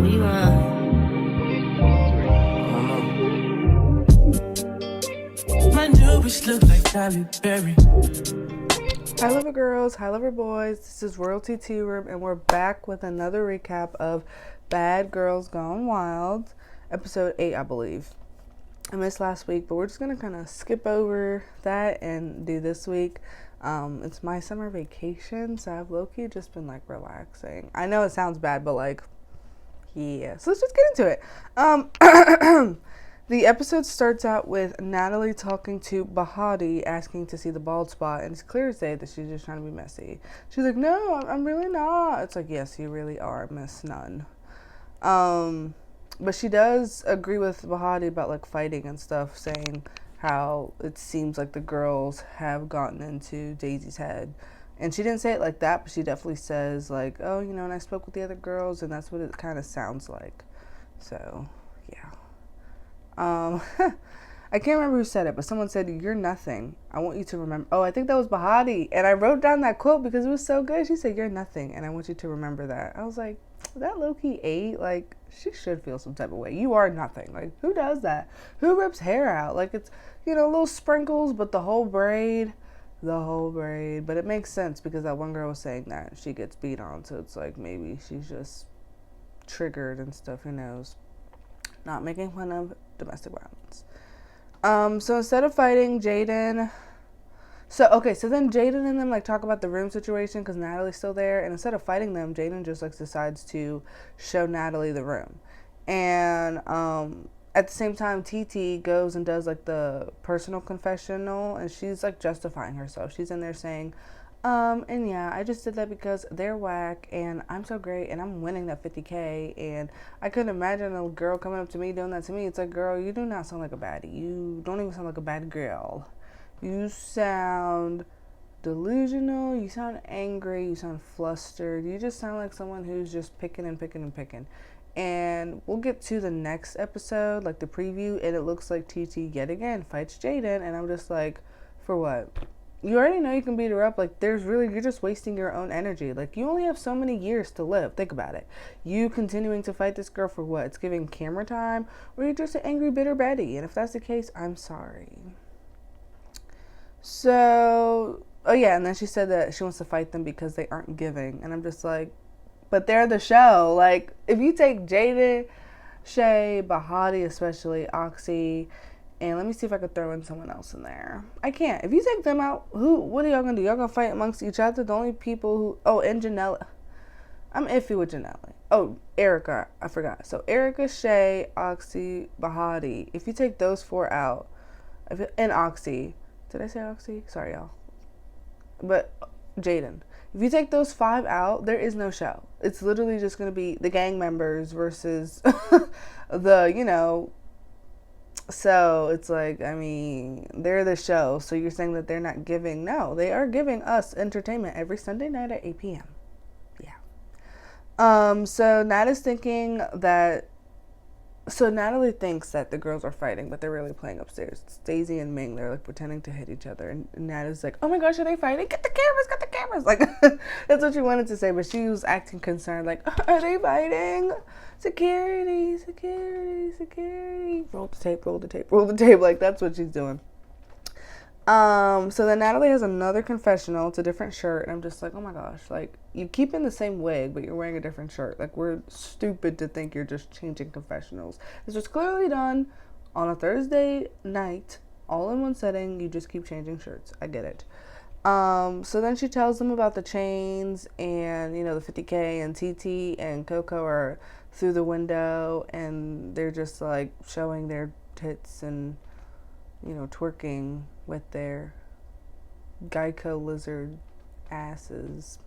We run. My new bitch look like Halle Berry. Hi lover girls, hi lover boys, this is Royalty Tea Room and we're back with another recap of Bad Girls Gone Wild, episode 8 I believe. I missed last week, but we're just going to kind of skip over that and do this week. It's my summer vacation, so I've low-key just been like relaxing. I know it sounds bad, but like, yeah. So let's just get into it. The episode starts out with Natalie talking to Bahati, asking to see the bald spot, and it's clear as day that she's just trying to be messy. She's like, no, I'm really not. It's like, yes, you really are, Miss Nunn. But she does agree with Bahati about like fighting and stuff, saying how it seems like the girls have gotten into Daisy's head. And she didn't say it like that, but she definitely says like, oh, you know, and I spoke with the other girls, and that's what it kind of sounds like. So, yeah. I can't remember who said it, but someone said, you're nothing. I want you to remember. Oh, I think that was Bahati. And I wrote down that quote because it was so good. She said, you're nothing. And I want you to remember that. I was like, that low-key ate. Like, she should feel some type of way. You are nothing. Like, who does that? Who rips hair out? Like, it's, you know, little sprinkles, but the whole braid. But it makes sense because that one girl was saying that she gets beat on. So it's like maybe she's just triggered and stuff. Who knows? Not making fun of domestic violence. So instead of fighting, then Jaden and them like talk about the room situation because Natalie's still there, and instead of fighting them, Jaden just like decides to show Natalie the room, and at the same time, TT goes and does like the personal confessional, and she's like justifying herself. She's in there saying, and yeah, I just did that because they're whack and I'm so great and I'm winning that 50K and I couldn't imagine a girl coming up to me doing that to me. It's like, girl, you do not sound like a baddie. You don't even sound like a bad girl. You sound delusional, you sound angry, you sound flustered. You just sound like someone who's just picking. And we'll get to the next episode, like the preview, and it looks like TT yet again fights Jaden, and I'm just like, for what? You already know you can beat her up. Like, you're just wasting your own energy. Like, you only have so many years to live. Think about it. You continuing to fight this girl for what? It's giving camera time? Or you're just an angry, bitter Betty? And if that's the case, I'm sorry. So, oh yeah, and then she said that she wants to fight them because they aren't giving. And I'm just like, but they're the show. Like, if you take Jaden, Shay, Bahati especially, Oxy, and let me see if I could throw in someone else in there. I can't. If you take them out, what are y'all going to do? Y'all going to fight amongst each other? The only people who... Oh, and Janelle. I'm iffy with Janelle. Oh, Erica. I forgot. So, Erica, Shay, Oxy, Bahati. If you take those four out... And Oxy. Did I say Oxy? Sorry, y'all. But Jaden. If you take those 5 out, there is no show. It's literally just going to be the gang members versus the, you know... So it's like, I mean, they're the show. So you're saying that they're not giving? No, they are giving us entertainment every Sunday night at 8 p.m. Yeah. So Natalie thinks that the girls are fighting, but they're really playing upstairs. It's Daisy and Ming. They're like pretending to hit each other, and Natalie's like, "Oh my gosh, are they fighting? Get the cameras!" Like that's what she wanted to say, but she was acting concerned. Like, are they fighting? Security. Roll the tape. Like that's what she's doing. So then Natalie has another confessional. It's a different shirt, and I'm just like, oh my gosh, like you keep in the same wig, but you're wearing a different shirt. Like we're stupid to think you're just changing confessionals. This was clearly done on a Thursday night, all in one setting. You just keep changing shirts. I get it. So then she tells them about the chains and, you know, the 50K, and TT and Coco are through the window and they're just like showing their tits and, you know, twerking with their Geico lizard asses.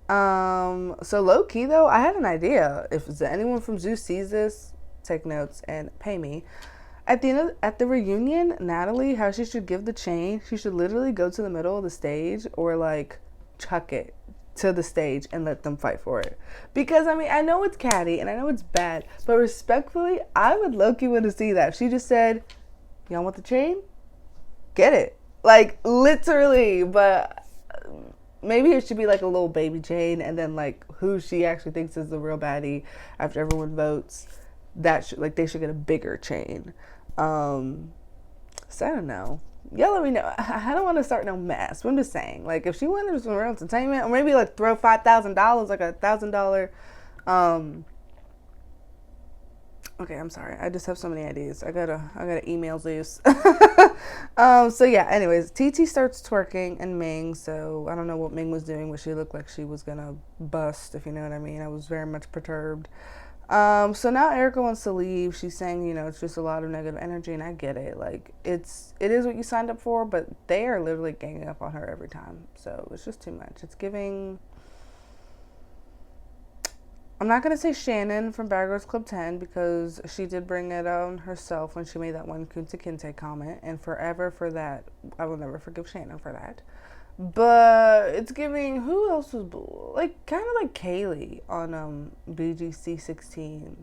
So low key though, I had an idea. If anyone from Zeus sees this, take notes and pay me. At the reunion, Natalie, how she should give the chain, she should literally go to the middle of the stage or like chuck it to the stage and let them fight for it. Because I mean, I know it's catty and I know it's bad, but respectfully, I would low-key want to see that. If she just said, y'all want the chain? Get it. Like literally, but maybe it should be like a little baby chain, and then like who she actually thinks is the real baddie after everyone votes. That should, like, they should get a bigger chain. So I don't know. Y'all let me know. I don't want to start no mess. But I'm just saying, like, if she wanted some real entertainment, or maybe like throw $5,000, like $1,000. Okay, I'm sorry. I just have so many ideas. I gotta email Zeus. So yeah. Anyways, TT starts twerking and Ming. So I don't know what Ming was doing, but she looked like she was gonna bust, if you know what I mean. I was very much perturbed. So now Erica wants to leave. She's saying, you know, it's just a lot of negative energy, and I get it. Like, it is what you signed up for, but they are literally ganging up on her every time. So it's just too much. It's giving, I'm not going to say Shannon from Bad Girls Club 10, because she did bring it on herself when she made that one Kunta Kinte comment, and forever for that. I will never forgive Shannon for that. But it's giving, who else was, like, kind of like Kaylee on BGC 16.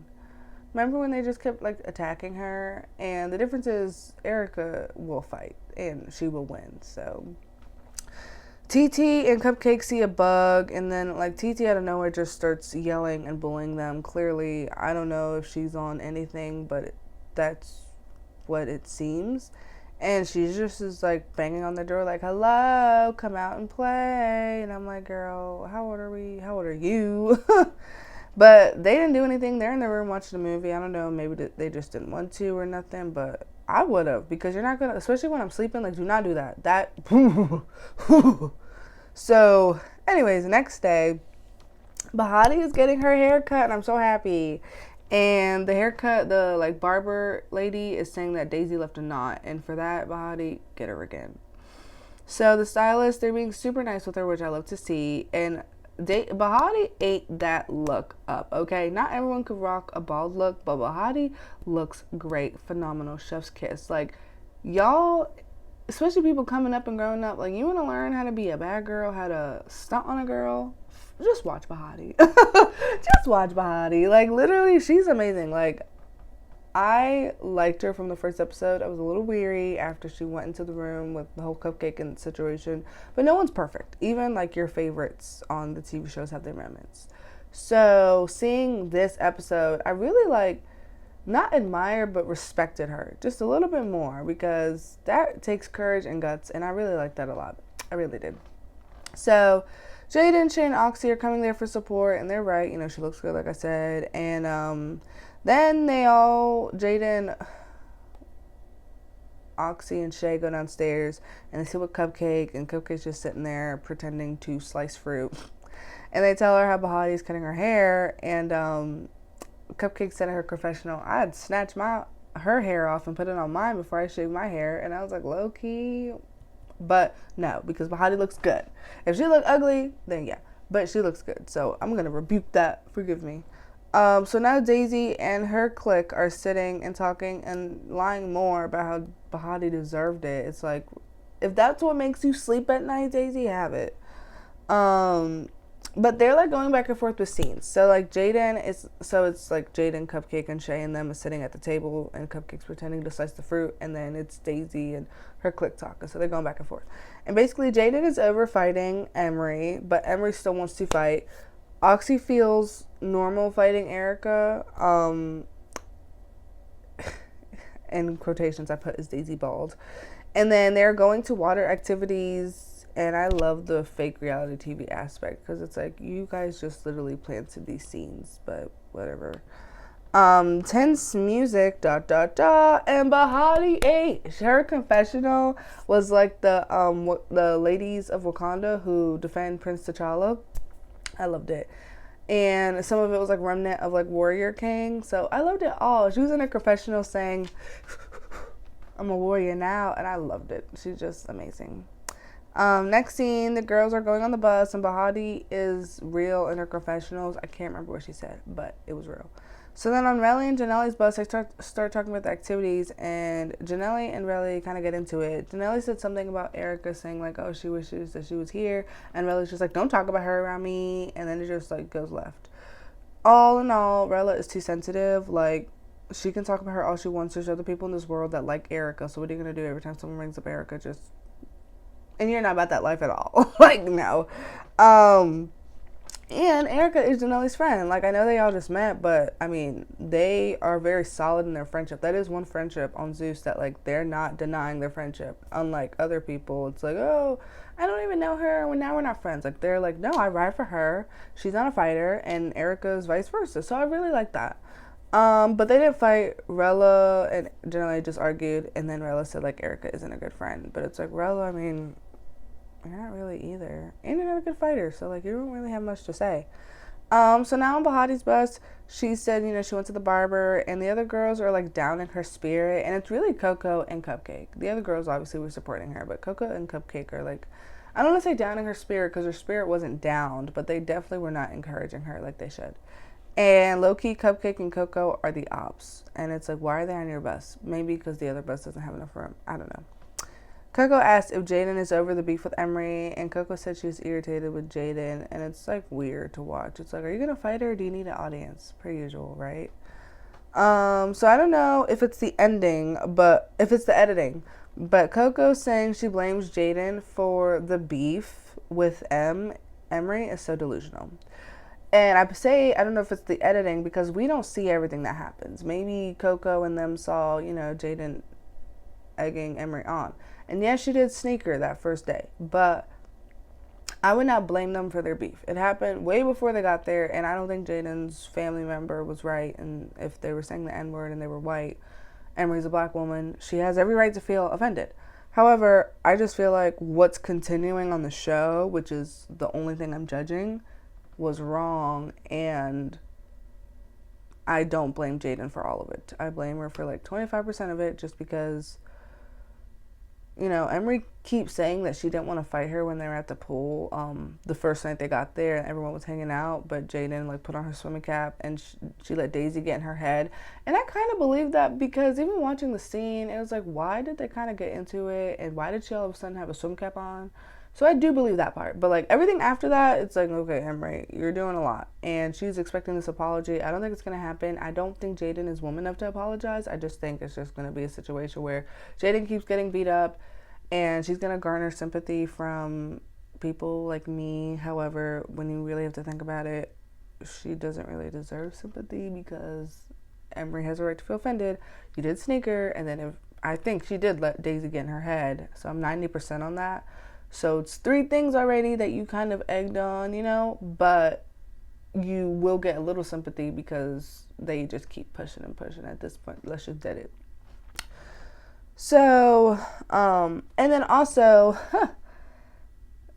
Remember when they just kept, like, attacking her? And the difference is Erica will fight and she will win. So TT and Cupcake see a bug, and then, like, TT out of nowhere just starts yelling and bullying them. Clearly, I don't know if she's on anything, but that's what it seems. And she just is like banging on the door like, hello, come out and play. And I'm like, girl, how old are we? How old are you? But they didn't do anything. They're in the room watching a movie. I don't know, maybe they just didn't want to or nothing. But I would have, because you're not going to, especially when I'm sleeping, like, do not do that. That. So anyways, next day, Bahati is getting her hair cut, and I'm so happy. And the haircut, the, like, barber lady is saying that Daisy left a knot. And for that, Bahati, get her again. So the stylist, they're being super nice with her, which I love to see. And Bahati ate that look up, okay? Not everyone could rock a bald look, but Bahati looks great. Phenomenal. Chef's kiss. Like, y'all, especially people coming up and growing up, like, you want to learn how to be a bad girl, how to stunt on a girl, just watch Bahati. Just watch Bahati. Like, literally, she's amazing. Like, I liked her from the first episode. I was a little weary after she went into the room with the whole cupcake and situation. But no one's perfect. Even, like, your favorites on the TV shows have their moments. So, seeing this episode, I really, like, not admired, but respected her just a little bit more, because that takes courage and guts, and I really like that a lot. I really did. So Jaden, Shay, and Oxy are coming there for support, and they're right. You know, she looks good, like I said. And then they all, Jaden, Oxy, and Shay go downstairs, and they sit with Cupcake, and Cupcake's just sitting there pretending to slice fruit. And they tell her how Bahati's cutting her hair, and Cupcake said at her confessional, I'd snatch her hair off and put it on mine before I shaved my hair. And I was like, low key. But no, because Bahati looks good. If she look ugly, then yeah. But she looks good. So I'm going to rebuke that. Forgive me. So now Daisy and her clique are sitting and talking and lying more about how Bahati deserved it. It's like, if that's what makes you sleep at night, Daisy, have it. But they're, like, going back and forth with scenes. So, like, it's like Jaden, Cupcake, and Shay and them are sitting at the table, and Cupcake's pretending to slice the fruit, and then it's Daisy and her clique talking. So they're going back and forth. And basically, Jaden is over fighting Emery, but Emery still wants to fight. Oxy feels normal fighting Erica. In quotations, I put, is Daisy bald? And then they're going to water activities. And I love the fake reality TV aspect, because it's like, you guys just literally planted these scenes, but whatever. Tense music, ... and Bahati ate. Her confessional was like the ladies of Wakanda who defend Prince T'Challa. I loved it. And some of it was like remnant of like Warrior King. So I loved it all. She was in her confessional saying, I'm a warrior now, and I loved it. She's just amazing. Next scene, the girls are going on the bus, and Bahati is real in her confessionals. I can't remember what she said, but it was real. So then on Relly and Janelle's bus, they start talking about the activities, and Janelle and Relly kind of get into it. Janelle said something about Erica saying, like, oh, she wishes that she was here, and Relly's just like, don't talk about her around me, and then it just, like, goes left. All in all, Rella is too sensitive. Like, she can talk about her all she wants. There's other people in this world that like Erica, so what are you going to do every time someone brings up Erica? Just And you're not about that life at all. Like, no. And Erica is Janelle's friend. Like, I know they all just met, but I mean, they are very solid in their friendship. That is one friendship on Zeus that, like, they're not denying their friendship. Unlike other people, it's like, oh, I don't even know her. Well, now we're not friends. Like, they're like, no, I ride for her. She's not a fighter, and Erica's vice versa. So I really like that. But they didn't fight. Rella and Janelle just argued, and then Rella said, like, Erica isn't a good friend. But it's like, Rella, I mean, you're not really either. And you're not a good fighter, so, like, you don't really have much to say. So now on Bahati's bus, she said, you know, she went to the barber, and the other girls are, like, down in her spirit, and it's really Coco and Cupcake. The other girls obviously were supporting her, but Coco and Cupcake are, like, I don't want to say down in her spirit, because her spirit wasn't downed, but they definitely were not encouraging her like they should. And low-key, Cupcake and Coco are the ops. And it's like, why are they on your bus? Maybe because the other bus doesn't have enough room. I don't know. Coco asked if Jaden is over the beef with Emery. And Coco said she was irritated with Jaden. And it's, like, weird to watch. It's like, are you going to fight her or do you need an audience? Per usual, right? So I don't know if it's the ending, but if it's the editing. But Coco's saying she blames Jaden for the beef with Emery is so delusional. And I say, I don't know if it's the editing because we don't see everything that happens. Maybe Coco and them saw, you know, Jaden egging Emery on. And yes, she did sneak her that first day. But I would not blame them for their beef. It happened way before they got there. And I don't think Jaden's family member was right. And if they were saying the N-word and they were white, Emery's a black woman, she has every right to feel offended. However, I just feel like what's continuing on the show, which is the only thing I'm judging, was wrong, and I don't blame Jaden for all of it. I blame her for like 25% of it just because, you know, Emery keeps saying that she didn't want to fight her when they were at the pool the first night they got there and everyone was hanging out, but Jaden like put on her swimming cap and she let Daisy get in her head. And I kind of believe that because even watching the scene, it was like, why did they kind of get into it and why did she all of a sudden have a swim cap on? So I do believe that part. But, like, everything after that, it's like, okay, Emery, you're doing a lot. And she's expecting this apology. I don't think it's going to happen. I don't think Jaden is woman enough to apologize. I just think it's just going to be a situation where Jaden keeps getting beat up and she's going to garner sympathy from people like me. However, when you really have to think about it, she doesn't really deserve sympathy because Emery has a right to feel offended. You did sneak her, and then I think she did let Daisy get in her head. So I'm 90% on that. So it's 3 things already that you kind of egged on, you know, but you will get a little sympathy because they just keep pushing and pushing at this point. Let's just dead it. So, and then also,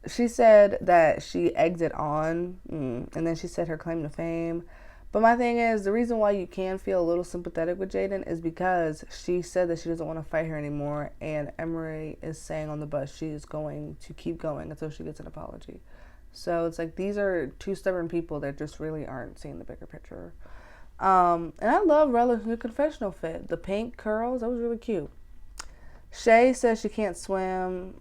she said that she egged it on, and then she said her claim to fame. But my thing is, the reason why you can feel a little sympathetic with Jaden is because she said that she doesn't want to fight her anymore, and Emery is saying on the bus she is going to keep going until she gets an apology. So it's like these are 2 stubborn people that just really aren't seeing the bigger picture. And I love Rella's new confessional fit. The pink curls, that was really cute. Shay says she can't swim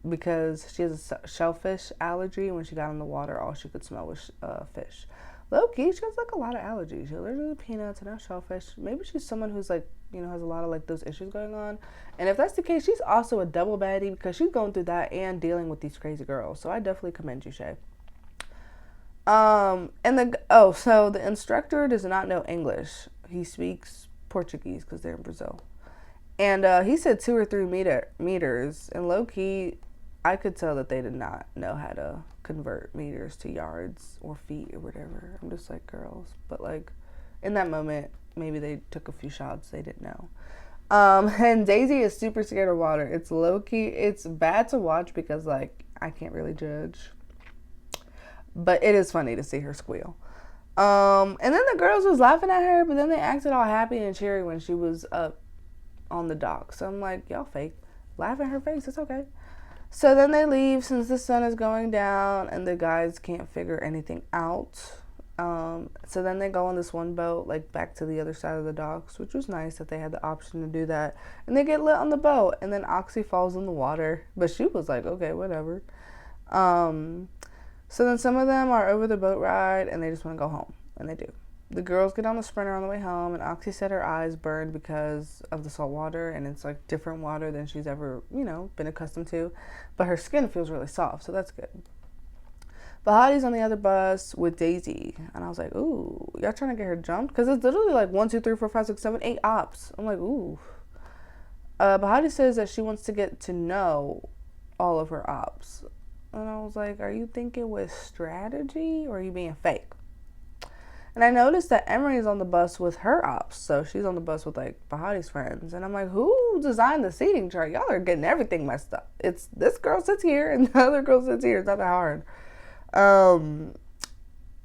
because she has a shellfish allergy. When she got in the water, all she could smell was fish. Low-key, she has like a lot of allergies. She's allergic to peanuts and now shellfish. Maybe she's someone who's like, you know, has a lot of like those issues going on. And if that's the case, she's also a double baddie because she's going through that and dealing with these crazy girls. So I definitely commend you, Shay. So the instructor does not know English. He speaks Portuguese because they're in Brazil. And he said 2 or 3 meters. And low-key, I could tell that they did not know how to convert meters to yards or feet or whatever. I'm just like, girls. But like, in that moment, maybe they took a few shots they didn't know. And Daisy is super scared of water. It's low-key. It's bad to watch because like, I can't really judge. But it is funny to see her squeal. And then the girls was laughing at her, but then they acted all happy and cheery when she was up on the dock. So I'm like, y'all fake. Laugh at her face. It's okay. So then they leave since the sun is going down and the guys can't figure anything out. So then they go on this one boat, like back to the other side of the docks, which was nice that they had the option to do that. And they get lit on the boat, and then Oxy falls in the water, but she was like, okay, whatever. So then some of them are over the boat ride and they just want to go home, and they do. The girls get on the Sprinter on the way home, and Oxy said her eyes burned because of the salt water, and it's like different water than she's ever, been accustomed to. But her skin feels really soft, so that's good. Bahati's on the other bus with Daisy, and I was like, ooh, y'all trying to get her jumped? Because it's literally like 1, 2, 3, 4, 5, 6, 7, 8 ops. I'm like, ooh. Bahati says that she wants to get to know all of her ops. And I was like, are you thinking with strategy, or are you being fake? And I noticed that Emery is on the bus with her ops. So she's on the bus with like Bahati's friends. And I'm like, who designed the seating chart? Y'all are getting everything messed up. It's this girl sits here and the other girl sits here. It's not that hard.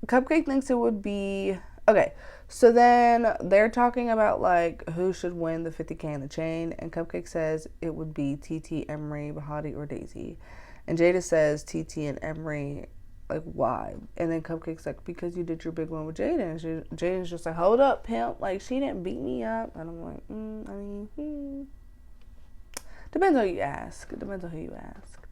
Cupcake thinks it would be... Okay, so then they're talking about like who should win the 50K in the chain. And Cupcake says it would be TT, Emery, Bahati, or Daisy. And Jada says TT and Emery... Like, why? And then Cupcake's like, because you did your big one with Jaden. Jaden's just like, hold up, pimp. Like, she didn't beat me up. And I'm like, Depends on who you ask. It depends on who you ask.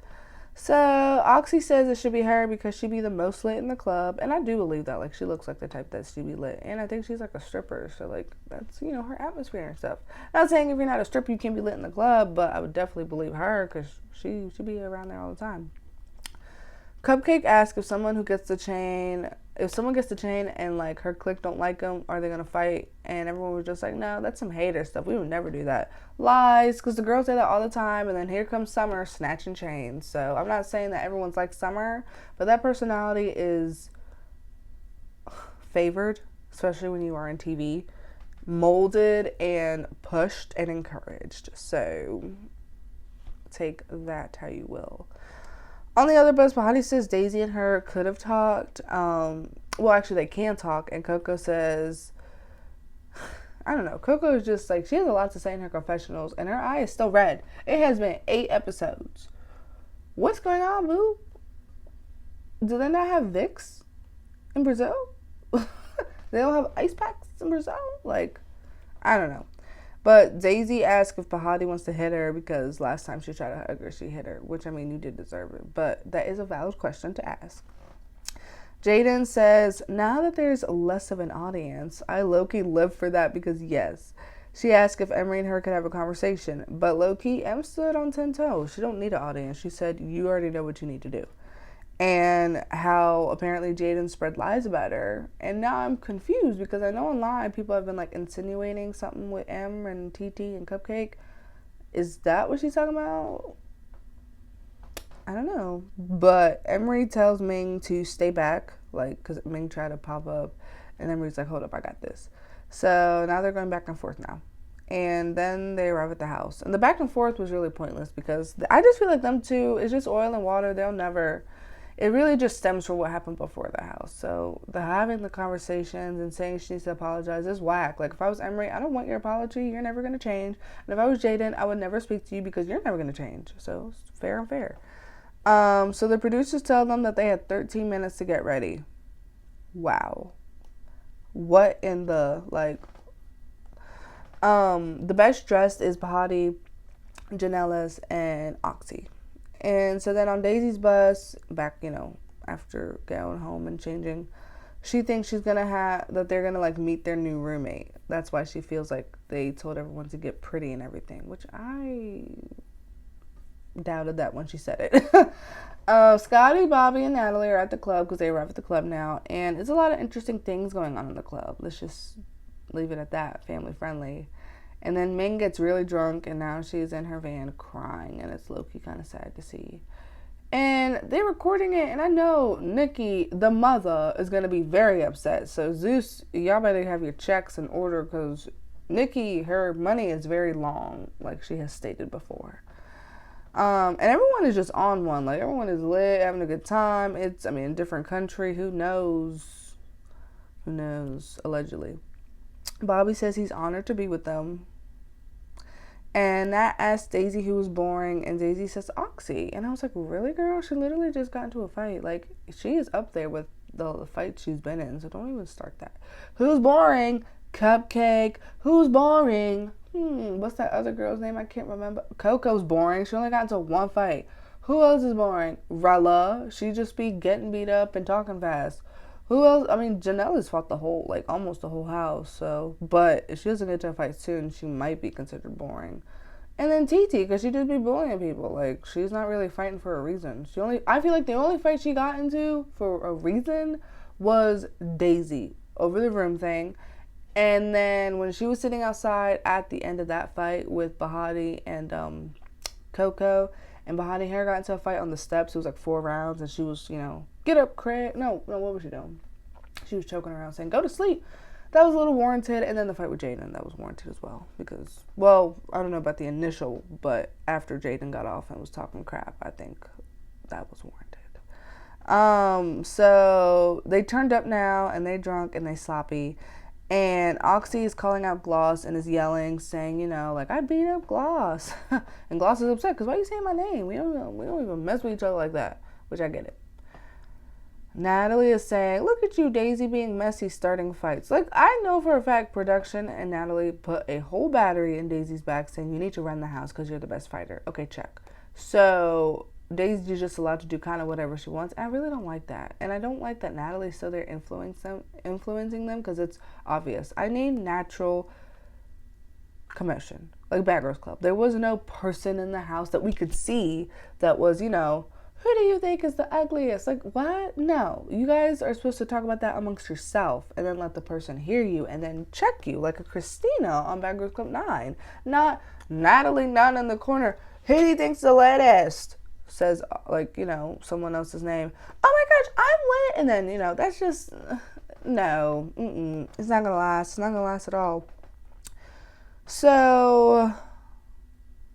So, Oxy says it should be her because she'd be the most lit in the club. And I do believe that. Like, she looks like the type that she'd be lit. And I think she's like a stripper. So, like, that's, her atmosphere and stuff. Not saying if you're not a stripper, you can't be lit in the club. But I would definitely believe her because she should be around there all the time. Cupcake asked if someone gets the chain and like her clique don't like them, are they gonna fight? And everyone was just like, no, that's some hater stuff. We would never do that. Lies, because the girls say that all the time. And then here comes Summer snatching chains. So I'm not saying that everyone's like Summer, but that personality is favored, especially when you are in TV, molded and pushed and encouraged. So take that how you will. On the other bus, Bahati says Daisy and her could have talked. Well, actually, they can talk. And Coco says, I don't know. Coco is just like, she has a lot to say in her confessionals. And her eye is still red. It has been 8 episodes. What's going on, boo? Do they not have Vicks in Brazil? They don't have ice packs in Brazil? Like, I don't know. But Daisy asked if Bahati wants to hit her because last time she tried to hug her, she hit her. Which, I mean, you did deserve it. But that is a valid question to ask. Jaden says, now that there's less of an audience, I low-key live for that because, yes. She asked if Emery and her could have a conversation. But low-key, Em stood on 10 toes. She don't need an audience. She said, you already know what you need to do. And how apparently Jaden spread lies about her. And now I'm confused because I know online people have been like insinuating something with Em and TT and Cupcake. Is that what she's talking about? I don't know. But Emery tells Ming to stay back, like, because Ming tried to pop up. And Emery's like, hold up, I got this. So now they're going back and forth now. And then they arrive at the house. And the back and forth was really pointless because I just feel like them two, it's just oil and water. They'll never... It really just stems from what happened before the house. So having the conversations and saying she needs to apologize is whack. Like, if I was Emery, I don't want your apology. You're never going to change. And if I was Jaden, I would never speak to you because you're never going to change. So it's fair and fair. So the producers tell them that they had 13 minutes to get ready. Wow. What in the, like... the best dressed is Bahati, Janela's, and Oxy. And so then on Daisy's bus, back, after going home and changing, she thinks she's going to that they're going to, like, meet their new roommate. That's why she feels like they told everyone to get pretty and everything, which I doubted that when she said it. Scotty, Bobby, and Natalie are at the club because they arrive at the club now. And it's a lot of interesting things going on in the club. Let's just leave it at that, family friendly. And then Ming gets really drunk, and now she's in her van crying, and it's low-key kind of sad to see. And they're recording it, and I know Nikki, the mother, is going to be very upset. So Zeus, y'all better have your checks in order, because Nikki, her money is very long, like she has stated before. And everyone is just on one. Like, everyone is lit, having a good time. It's, a different country. Who knows? Who knows? Allegedly. Bobby says he's honored to be with them. And Nat asked Daisy who was boring, and Daisy says Oxy. And I was like, really, girl? She literally just got into a fight. Like, she is up there with the fight she's been in, so don't even start that. Who's boring? Cupcake. Who's boring? What's that other girl's name? I can't remember. Coco's boring. She only got into one fight. Who else is boring? Rala. She just be getting beat up and talking fast. Who else? I mean, Janela's fought the whole, like, almost the whole house. So, but if she doesn't get to a fight soon, she might be considered boring. And then TT, because she just be bullying people. Like, she's not really fighting for a reason. I feel like the only fight she got into for a reason was Daisy over the room thing. And then when she was sitting outside at the end of that fight with Bahati and Coco, and Bahati and her got into a fight on the steps. It was like 4 rounds, and she was, get up, Craig. No, what was she doing? She was choking around saying, go to sleep. That was a little warranted. And then the fight with Jaden, that was warranted as well. Because, well, I don't know about the initial, but after Jaden got off and was talking crap, I think that was warranted. So they turned up now, and they drunk, and they sloppy. And Oxy is calling out Gloss and is yelling, saying, like, I beat up Gloss. And Gloss is upset because why are you saying my name? We don't even mess with each other like that, which I get it. Natalie is saying, look at you, Daisy, being messy, starting fights. Like, I know for a fact production and Natalie put a whole battery in Daisy's back saying, you need to run the house because you're the best fighter. Okay, check. So Daisy's just allowed to do kind of whatever she wants. I really don't like that. And I don't like that Natalie's still there influencing them because it's obvious. I need natural commotion, like Bad Girls Club. There was no person in the house that we could see that was, who do you think is the ugliest? Like, what? No. You guys are supposed to talk about that amongst yourself and then let the person hear you and then check you like a Christina on Bad Girls Club 9. Not Natalie Nunn in the corner. Who do you think's the latest? Says, like, someone else's name. Oh my gosh, I'm lit. And then, that's just, no. It's not going to last. It's not going to last at all. So,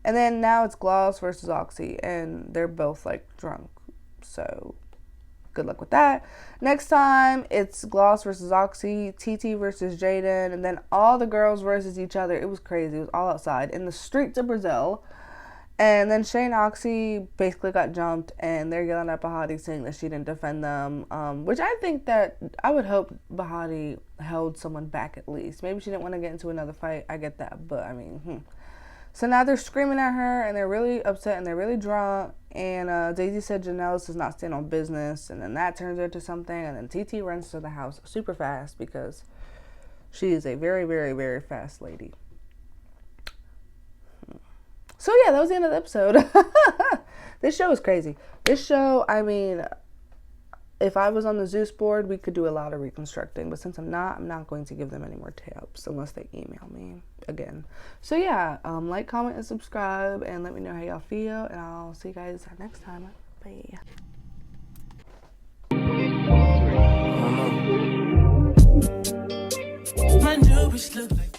and then now it's Gloss versus Oxy. And they're both, like, drunk. So, good luck with that. Next time, it's Gloss versus Oxy, TT versus Jaden, and then all the girls versus each other. It was crazy. It was all outside in the streets of Brazil. And then Shay and Oxy basically got jumped, and they're yelling at Bahati saying that she didn't defend them, which I think that I would hope Bahati held someone back at least. Maybe she didn't want to get into another fight. I get that, but I mean, So now they're screaming at her, and they're really upset, and they're really drunk, and Daisy said Janelle does not stand on business, and then that turns into something, and then TT runs to the house super fast because she is a very, very, very fast lady. So yeah, that was the end of the episode. This show is crazy. This show, I mean, if I was on the Zeus board, we could do a lot of reconstructing. But since I'm not going to give them any more tips unless they email me again. So yeah, like, comment, and subscribe, and let me know how y'all feel. And I'll see you guys next time. Bye. My new bitch look like